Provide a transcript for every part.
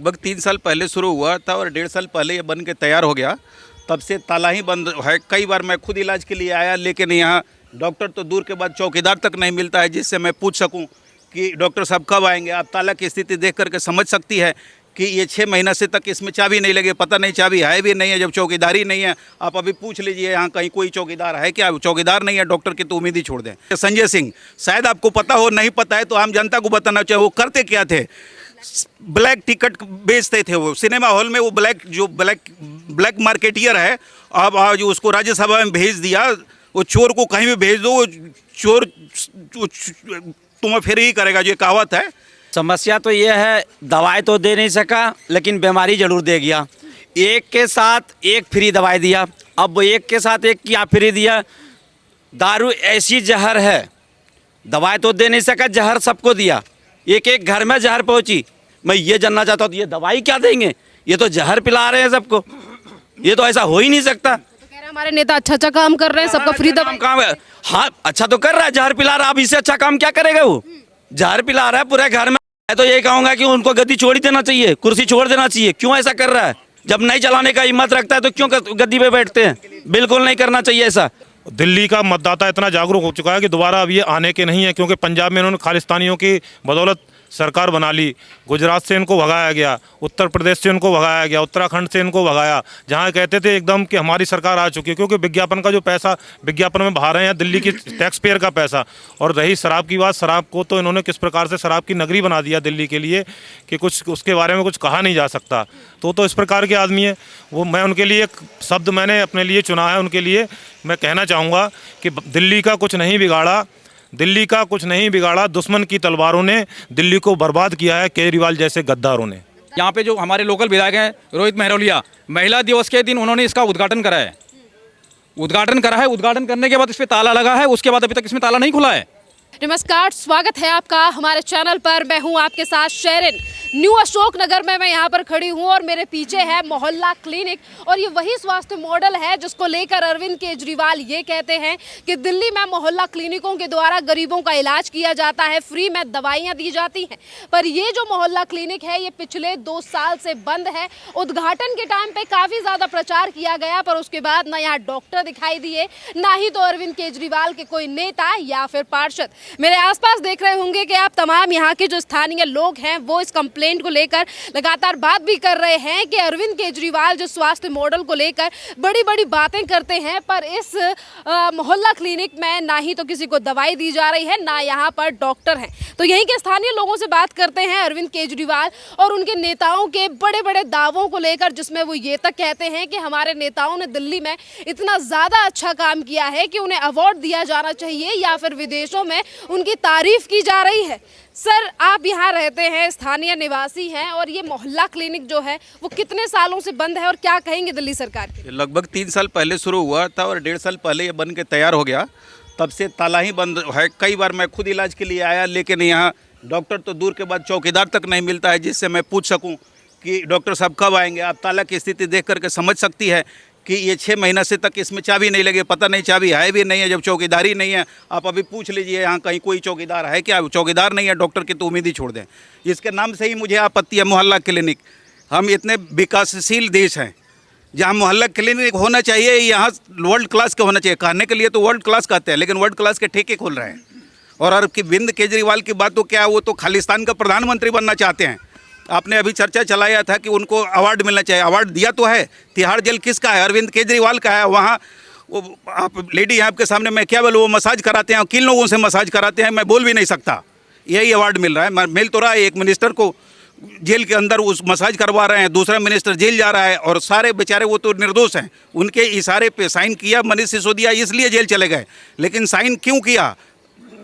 लगभग 3 साल पहले शुरू हुआ था और 1.5 साल पहले ये बन के तैयार हो गया। तब से ताला ही बंद है। कई बार मैं खुद इलाज के लिए आया, लेकिन यहाँ डॉक्टर तो दूर के बाद चौकीदार तक नहीं मिलता है जिससे मैं पूछ सकूं कि डॉक्टर साहब कब आएंगे। आप ताला की स्थिति देख करके समझ सकती है कि ये 6 महीना से तक इसमें चाबी नहीं लगे। पता नहीं चाबी है भी नहीं है, जब चौकीदारी नहीं है। आप अभी पूछ लीजिए यहाँ कहीं कोई चौकीदार है क्या? चौकीदार नहीं है, डॉक्टर की तो उम्मीद ही छोड़ दें। संजय सिंह, शायद आपको पता हो, नहीं पता है तो आम जनता को बताना चाहिए। वो करते क्या थे? ब्लैक टिकट बेचते थे। वो सिनेमा हॉल में वो ब्लैक मार्केटियर है। अब आज उसको राज्यसभा में भेज दिया। वो चोर को कहीं भी भेज दो, वो चोर तुम्हें फिर ही करेगा, जो कहावत है। समस्या तो ये है, दवाई तो दे नहीं सका लेकिन बीमारी जरूर दे गया। एक के साथ एक फ्री दवाई दिया, अब एक के साथ एक क्या फ्री दिया। दारू ऐसी जहर है, दवाई तो दे नहीं सका, जहर सबको दिया। एक एक घर में जहर पहुंची। मैं ये जानना चाहता हूँ, ये दवाई क्या देंगे? ये तो जहर पिला रहे हैं सबको। ये तो ऐसा हो ही नहीं सकता। तो कह रहे हैं हमारे नेता अच्छा काम कर रहे हैं, सबका फ्री दवाई। काम है, हाँ अच्छा तो कर रहा है, जहर पिला रहा है। अब इससे अच्छा काम क्या करेगा वो? जहर पिला रहा है पूरे घर में। मैं तो यही कहूंगा कि उनको गद्दी छोड़ ही देना चाहिए, कुर्सी छोड़ देना चाहिए। क्यों ऐसा कर रहा है? जब नहीं चलाने का हिम्मत रखता है तो क्यों गद्दी पे बैठते हैं? बिल्कुल नहीं करना चाहिए ऐसा। दिल्ली का मतदाता इतना जागरूक हो चुका है कि दोबारा अब ये आने के नहीं है, क्योंकि पंजाब में इन्होंने खालिस्तानियों की बदौलत सरकार बना ली। गुजरात से इनको भगाया गया, उत्तर प्रदेश से इनको भगाया गया, उत्तराखंड से इनको भगाया, जहाँ कहते थे एकदम कि हमारी सरकार आ चुकी है। क्योंकि विज्ञापन का जो पैसा विज्ञापन में बहा रहे हैं, दिल्ली की टैक्स पेयर का पैसा। और रही शराब की बात, शराब को तो इन्होंने किस प्रकार से शराब की नगरी बना दिया दिल्ली के लिए कि कुछ उसके बारे में कुछ कहा नहीं जा सकता। तो इस प्रकार के आदमी है वो। मैं उनके लिए एक शब्द मैंने अपने लिए चुना है, उनके लिए मैं कहना चाहूँगा कि दिल्ली का कुछ नहीं बिगाड़ा, दिल्ली का कुछ नहीं बिगाड़ा, दुश्मन की तलवारों ने दिल्ली को बर्बाद किया है, केजरीवाल जैसे गद्दारों ने। यहाँ पे जो हमारे लोकल विधायक हैं रोहित मेहरोलिया, महिला दिवस के दिन उन्होंने इसका उद्घाटन करा है। उद्घाटन करने के बाद इस पर ताला लगा है, उसके बाद अभी तक इसमें ताला नहीं खुला है। नमस्कार, स्वागत है आपका हमारे चैनल पर। मैं हूं आपके साथ शेरिन। न्यू अशोक नगर में मैं यहां पर खड़ी हूं और मेरे पीछे है मोहल्ला क्लिनिक। और ये वही स्वास्थ्य मॉडल है जिसको लेकर अरविंद केजरीवाल ये कहते हैं कि दिल्ली में मोहल्ला क्लिनिकों के द्वारा गरीबों का इलाज किया जाता है, फ्री में दवाइयां दी जाती हैं। पर ये जो मोहल्ला क्लिनिक है ये पिछले 2 साल से बंद है। उद्घाटन के टाइम पे काफ़ी ज़्यादा प्रचार किया गया, पर उसके बाद ना यहाँ डॉक्टर दिखाई दिए, ना ही तो अरविंद केजरीवाल के कोई नेता या फिर पार्षद। मेरे आसपास देख रहे होंगे कि आप तमाम यहाँ के जो स्थानीय लोग हैं वो इस कंप्लेंट को लेकर लगातार बात भी कर रहे हैं कि अरविंद केजरीवाल जो स्वास्थ्य मॉडल को लेकर बड़ी बड़ी बातें करते हैं, पर इस मोहल्ला क्लिनिक में ना ही तो किसी को दवाई दी जा रही है, ना यहाँ पर डॉक्टर हैं। तो यहीं के स्थानीय लोगों से बात करते हैं अरविंद केजरीवाल और उनके नेताओं के बड़े बड़े दावों को लेकर, जिसमें वो ये तक कहते हैं कि हमारे नेताओं ने दिल्ली में इतना ज़्यादा अच्छा काम किया है कि उन्हें अवार्ड दिया जाना चाहिए या फिर विदेशों में उनकी तारीफ की जा रही है। सर, आप यहाँ रहते हैं, स्थानीय निवासी हैं, और ये मोहल्ला क्लिनिक जो है वो कितने सालों से बंद है और क्या कहेंगे दिल्ली सरकार के? लगभग 3 साल पहले शुरू हुआ था और 1.5 साल पहले ये बन के तैयार हो गया। तब से ताला ही बंद है। कई बार मैं खुद इलाज के लिए आया, लेकिन यहाँ डॉक्टर तो दूर के बाद चौकीदार तक नहीं मिलता है जिससे मैं पूछ सकूँ कि डॉक्टर साहब कब आएंगे। आप ताला की स्थिति देख करके समझ सकती है कि ये 6 महीना से तक इसमें चाबी नहीं लगे। पता नहीं चाबी है भी नहीं है, जब चौकीदारी नहीं है। आप अभी पूछ लीजिए यहाँ कहीं कोई चौकीदार है क्या? चौकीदार नहीं है, डॉक्टर की तो उम्मीद ही छोड़ दें। इसके नाम से ही मुझे आपत्ति है, मोहल्ला क्लिनिक। हम इतने विकासशील देश हैं जहाँ मोहल्ला क्लिनिक होना चाहिए, यहाँ वर्ल्ड क्लास का होना चाहिए। कहने के लिए तो वर्ल्ड क्लास कहते हैं, लेकिन वर्ल्ड क्लास के ठेके खोल रहे हैं। और अरविंद केजरीवाल की बात तो क्या है, वो तो खालिस्तान का प्रधानमंत्री बनना चाहते हैं। आपने अभी चर्चा चलाया था कि उनको अवार्ड मिलना चाहिए। अवार्ड दिया तो है। तिहाड़ जेल किसका है? अरविंद केजरीवाल का है। वहाँ वो आप लेडी हैं आपके सामने, मैं क्या बोलूँ, वो मसाज कराते हैं। किन लोगों से मसाज कराते हैं मैं बोल भी नहीं सकता। यही अवार्ड मिल रहा है। मिल तो रहा है, एक मिनिस्टर को जेल के अंदर उस मसाज करवा रहे हैं, दूसरा मिनिस्टर जेल जा रहा है, और सारे बेचारे वो तो निर्दोष हैं। उनके इशारे पे साइन किया मनीष सिसोदिया, इसलिए जेल चले गए। लेकिन साइन क्यों किया?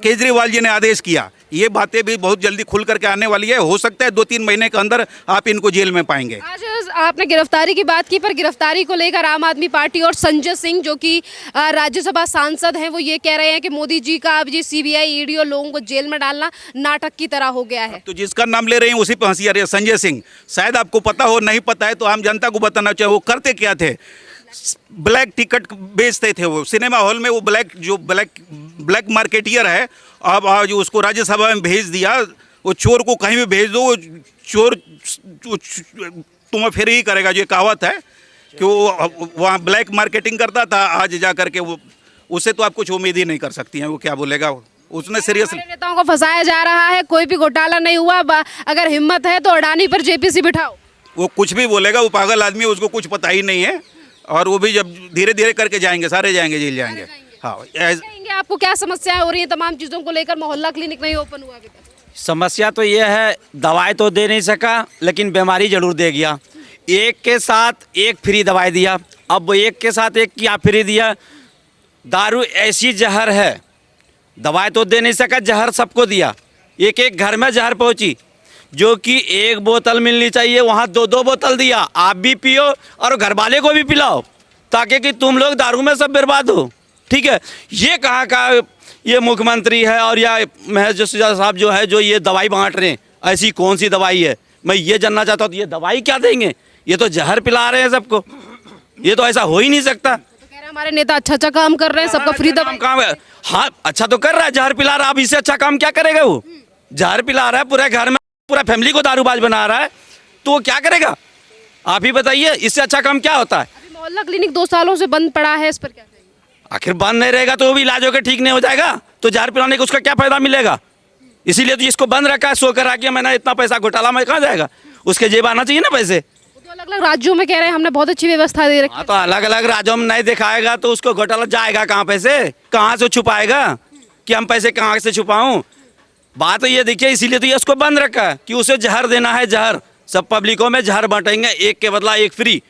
केजरीवाल जी ने आदेश किया। ये बातें भी बहुत जल्दी खुल करके आने वाली है। हो सकता है 2-3 महीने के अंदर आप इनको जेल में पाएंगे। आज आपने गिरफ्तारी की बात की, पर गिरफ्तारी को लेकर आम आदमी पार्टी और संजय सिंह जो कि राज्यसभा सांसद हैं वो ये कह रहे हैं कि मोदी जी का अब जी सीबीआई ईडी और लोगों को जेल में डालना नाटक की तरह हो गया है। तो जिसका नाम ले रहे हैं उसी पर हंसी आ रही है। संजय सिंह, शायद आपको पता हो, नहीं पता है तो आम जनता को बताना चाहिए। वो करते क्या थे? ब्लैक टिकट बेचते थे। वो सिनेमा हॉल में वो ब्लैक मार्केटियर है। अब आज उसको राज्यसभा में भेज दिया। वो चोर को कहीं भी भेज दो, वो चोर तुम्हें फिर ही करेगा। जो कहावत है कि वो वहाँ ब्लैक मार्केटिंग करता था, आज जा करके वो उससे तो आप कुछ उम्मीद ही नहीं कर सकती हैं। वो क्या बोलेगा, उसने सीरियसली हमारे नेताओं को फंसाया जा रहा है, कोई भी घोटाला नहीं हुआ, अगर हिम्मत है तो अडानी पर जेपीसी बिठाओ। वो कुछ भी बोलेगा, वो पागल आदमी है, उसको कुछ पता ही नहीं है। और वो भी जब धीरे धीरे करके जाएंगे, सारे जाएंगे, जेल जाएंगे। हाँ, कहेंगे आपको क्या समस्याएं हो रही हैं तमाम चीज़ों को लेकर? मोहल्ला क्लिनिक नहीं ओपन हुआ अभी तक। समस्या तो ये है, दवाई तो दे नहीं सका लेकिन बीमारी जरूर दे गया। एक के साथ एक फ्री दवाई दिया, अब एक के साथ एक क्या फ्री दिया। दारू ऐसी जहर है, दवाई तो दे नहीं सका, जहर सबको दिया। एक एक घर में जहर पहुंची, जो कि एक बोतल मिलनी चाहिए वहाँ दो दो बोतल दिया। आप भी पियो और घर वाले को भी पिलाओ, ताकि कि तुम लोग दारू में सब बर्बाद हो। ठीक है, ये कहाँ का ये मुख्यमंत्री है और या महज साहब जो है, जो ये दवाई बांट रहे हैं, ऐसी कौन सी दवाई है? मैं ये जानना चाहता हूँ, तो ये दवाई क्या देंगे? ये तो जहर पिला रहे हैं सबको, ये तो ऐसा हो ही नहीं सकता। तो कह रहे हैं हमारे नेता अच्छा काम कर रहे हैं, सबका फ्री दवाई। काम हाँ, अच्छा तो कर रहा है, जहर पिला रहा है। अब इससे अच्छा काम क्या करेगा? वो जहर पिला रहा है, पूरे घर में पूरा फैमिली को दारूबाज बना रहा है, तो वो क्या करेगा? आप ही बताइए, इससे अच्छा काम क्या होता है? अभी मोहल्ला क्लिनिक 2 सालों से बंद पड़ा है, इस पर क्या कहेंगे? आखिर बंद नहीं रहेगा तो वो भी इलाज होकर ठीक नहीं हो जाएगा, तो जहर पिलाने का उसका क्या फायदा मिलेगा? इसीलिए तो इसको बंद रखा है, सो कर आ गया मैंने इतना पैसा घोटाला में कहाँ जाएगा? उसके जेब आना चाहिए ना पैसे। वो तो अलग अलग राज्यों में कह रहे हैं हमने बहुत अच्छी व्यवस्था दे रखी हाँ, तो अलग अलग राज्यों में नहीं दिखाएगा तो उसको घोटाला जाएगा कहाँ? पैसे कहाँ से छुपाएगा कि हम पैसे कहाँ से छुपाऊं? बात तो ये देखिए, इसीलिए तो ये उसको बंद रखा है कि उसे जहर देना है। जहर सब पब्लिकों में जहर बांटेंगे, एक के बदला एक फ्री।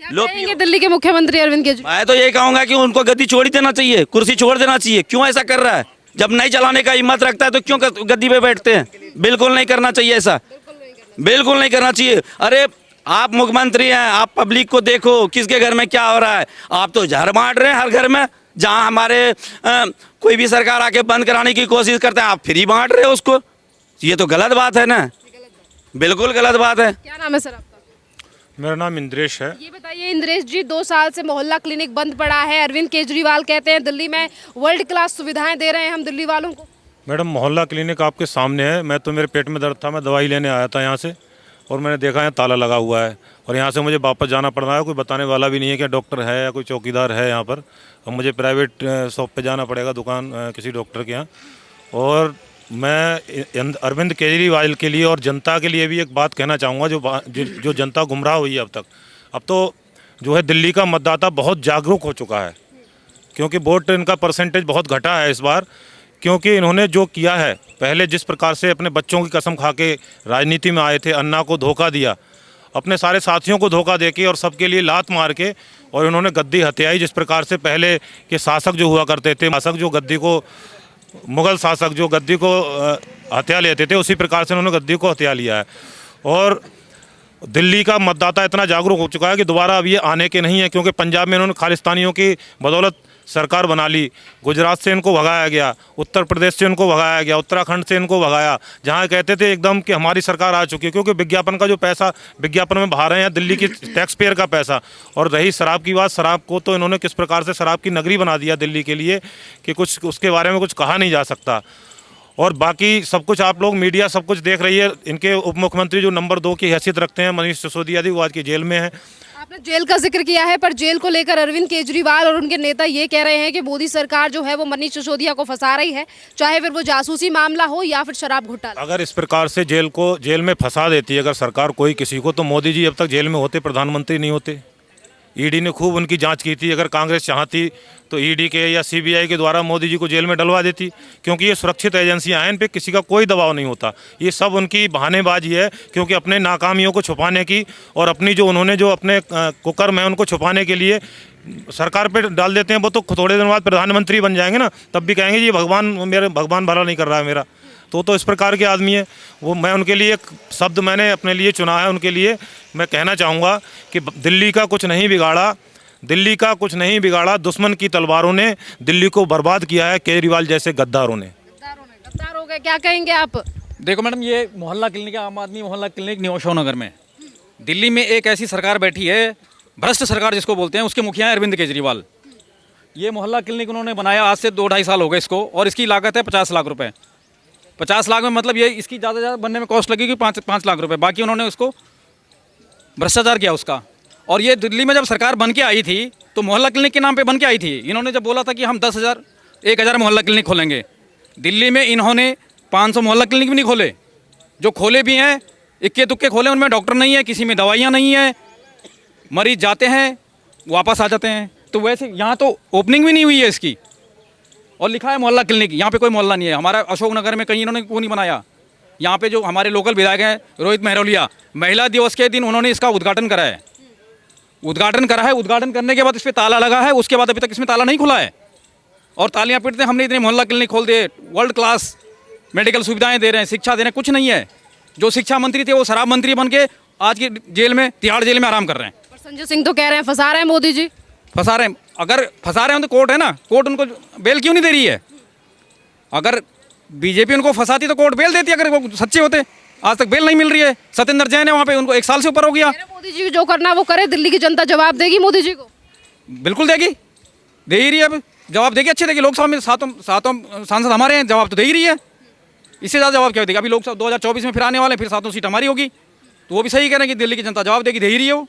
क्या कहेंगे दिल्ली के मुख्यमंत्री अरविंद केजरीवाल? मैं तो ये कहूंगा कि उनको गद्दी छोड़ ही देना चाहिए, कुर्सी छोड़ देना चाहिए। क्यों ऐसा कर रहा है? जब नहीं चलाने का हिम्मत रखता है तो क्यों गद्दी पे बैठते हैं? बिल्कुल नहीं करना चाहिए ऐसा, बिल्कुल नहीं करना चाहिए। अरे आप मुख्यमंत्री हैं, आप पब्लिक को देखो किसके घर में क्या हो रहा है। आप तो जहर बांट रहे हैं हर घर में। जहाँ हमारे कोई भी सरकार आके बंद कराने की कोशिश करता है, आप फ्री बांट रहे हो उसको। ये तो गलत बात है ना, बिल्कुल गलत बात है। क्या नाम है सर आपका? मेरा नाम इंद्रेश है। ये बताइए इंद्रेश जी, 2 साल से मोहल्ला क्लिनिक बंद पड़ा है। अरविंद केजरीवाल कहते हैं दिल्ली में वर्ल्ड क्लास सुविधाएं दे रहे हैं हम दिल्ली वालों को। मैडम, मोहल्ला क्लिनिक आपके सामने है। मैं तो, मेरे पेट में दर्द था, मैं दवाई लेने आया था यहाँ से, और मैंने देखा है ताला लगा हुआ है, और यहाँ से मुझे वापस जाना पड़ रहा है। कोई बताने वाला भी नहीं है कि डॉक्टर है या कोई चौकीदार है यहाँ पर। और मुझे प्राइवेट शॉप पे जाना पड़ेगा, दुकान किसी डॉक्टर के यहाँ। और मैं अरविंद केजरीवाल के लिए और जनता के लिए भी एक बात कहना चाहूँगा, जो जनता गुमराह हुई है अब तक। अब तो जो है दिल्ली का मतदाता बहुत जागरूक हो चुका है, क्योंकि वोट इनका परसेंटेज बहुत घटा है इस बार। क्योंकि इन्होंने जो किया है, पहले जिस प्रकार से अपने बच्चों की कसम खा के राजनीति में आए थे, अन्ना को धोखा दिया, अपने सारे साथियों को धोखा देके और सबके लिए लात मार के, और इन्होंने गद्दी हत्याई। जिस प्रकार से पहले के शासक जो हुआ करते थे, शासक जो गद्दी को, मुग़ल शासक जो गद्दी को हत्या लेते थे, उसी प्रकार से उन्होंने गद्दी को हत्या लिया है। और दिल्ली का मतदाता इतना जागरूक हो चुका है कि दोबारा अब ये आने के नहीं है, क्योंकि पंजाब में इन्होंने खालिस्तानियों की बदौलत सरकार बना ली। गुजरात से इनको भगाया गया, उत्तर प्रदेश से इनको भगाया गया, उत्तराखंड से इनको भगाया, जहाँ कहते थे एकदम कि हमारी सरकार आ चुकी है। क्योंकि विज्ञापन का जो पैसा विज्ञापन में बहा रहे हैं, दिल्ली की टैक्स पेयर का पैसा। और रही शराब की बात, शराब को तो इन्होंने किस प्रकार से शराब की नगरी बना दिया दिल्ली के लिए कि कुछ उसके बारे में कुछ कहा नहीं जा सकता। और बाकी सब कुछ आप लोग मीडिया सब कुछ देख रही है। इनके उप मुख्यमंत्री जो नंबर 2 की हैसियत रखते हैं, मनीष सिसोदिया जी, वो आज की जेल में है। आपने जेल का जिक्र किया है, पर जेल को लेकर अरविंद केजरीवाल और उनके नेता ये कह रहे हैं कि मोदी सरकार जो है वो मनीष सिसोदिया को फंसा रही है, चाहे फिर वो जासूसी मामला हो या फिर शराब घोटाला। अगर इस प्रकार से जेल में फंसा देती है अगर सरकार कोई किसी को, तो मोदी जी अब तक जेल में होते, प्रधानमंत्री नहीं होते। ईडी ने खूब उनकी जांच की थी। अगर कांग्रेस चाहती तो ईडी के या सीबीआई के द्वारा मोदी जी को जेल में डलवा देती, क्योंकि ये सुरक्षित एजेंसियां हैं, इन पे किसी का कोई दबाव नहीं होता। ये सब उनकी बहानेबाजी है, क्योंकि अपने नाकामियों को छुपाने की और अपनी जो उन्होंने जो अपने कुकर्म है उनको छुपाने के लिए सरकार पे डाल देते हैं। वो तो थोड़े दिन बाद प्रधानमंत्री बन जाएंगे ना, तब भी कहेंगे ये भगवान भला नहीं कर रहा है मेरा। तो इस प्रकार के आदमी है वो। मैं उनके लिए एक शब्द मैंने अपने लिए चुना है, उनके लिए मैं कहना चाहूँगा कि दिल्ली का कुछ नहीं बिगाड़ा, दिल्ली का कुछ नहीं बिगाड़ा। दुश्मन की तलवारों ने दिल्ली को बर्बाद किया है, केजरीवाल जैसे गद्दारों ने। गद्दार हो गए, क्या कहेंगे आप? देखो मैडम, ये मोहल्ला क्लिनिक है, आम आदमी मोहल्ला क्लिनिक न्यू अशोक नगर में। दिल्ली में एक ऐसी सरकार बैठी है, भ्रष्ट सरकार जिसको बोलते हैं, उसके मुखिया हैं अरविंद केजरीवाल। ये मोहल्ला क्लिनिक उन्होंने बनाया आज से 2-2.5 साल हो गए इसको, और इसकी लागत है 50 लाख रुपए। 50 लाख में मतलब ये इसकी ज़्यादा से ज़्यादा बनने में कॉस्ट लगेगी 5 लाख रुपए, बाकी उन्होंने उसको भ्रष्टाचार किया उसका। और ये दिल्ली में जब सरकार बन के आई थी तो मोहल्ला क्लिनिक के नाम पे बन के आई थी। इन्होंने जब बोला था कि हम 10,000 1,000 मोहल्ला क्लिनिक खोलेंगे, दिल्ली में इन्होंने 500 मोहल्ला क्लिनिक भी नहीं खोले। जो खोले भी हैं इक्के दुक्के खोले, उनमें डॉक्टर नहीं है, किसी में दवाइयाँ नहीं है, मरीज जाते हैं वापस आ जाते हैं। तो वैसे यहाँ तो ओपनिंग भी नहीं हुई है इसकी, और लिखा है मोहल्ला क्लिनिक, यहाँ पे कोई मोहल्ला नहीं है। हमारा अशोकनगर में कहीं इन्होंने क्यों नहीं बनाया? यहाँ पे जो हमारे लोकल विधायक हैं रोहित महरौलिया, महिला दिवस के दिन उन्होंने इसका उद्घाटन करा है। उद्घाटन करने के बाद इस पर ताला लगा है, उसके बाद अभी तक इसमें ताला नहीं खुला है। और तालियां पीटते हैं हमने इतने मोहल्ला क्लिनिक खोल दिए, वर्ल्ड क्लास मेडिकल सुविधाएं दे रहे हैं, शिक्षा दे रहे हैं, कुछ नहीं है। जो शिक्षा मंत्री थे वो शराब मंत्री बन के आज की जेल में, तिहाड़ जेल में आराम कर रहे हैं। पर संजय सिंह तो कह रहे हैं फंसा रहे हैं मोदी जी। फंसा रहे हैं, अगर फंसा रहे हैं तो कोर्ट है ना, कोर्ट उनको बेल क्यों नहीं दे रही है? अगर बीजेपी उनको फंसाती तो कोर्ट बेल देती, अगर वो सच्चे होते। आज तक बेल नहीं मिल रही है। सत्येंद्र जैन है वहाँ पे, उनको 1 साल से ऊपर हो गया। मोदी जी जो करना वो करे, दिल्ली की जनता जवाब देगी मोदी जी को। बिल्कुल देगी, दे ही रही है। अब जवाब देगी, अच्छे देगी। लोकसभा में सातों सांसद हमारे हैं, जवाब तो दे ही रही है। इससे ज़्यादा जवाब क्या देगा? अभी लोकसभा 2024 में फिर आने वाले हैं, फिर 7 सीट हमारी होगी, तो वो भी सही कह रहे हैं कि दिल्ली की जनता जवाब देगी, दे ही रही है वो।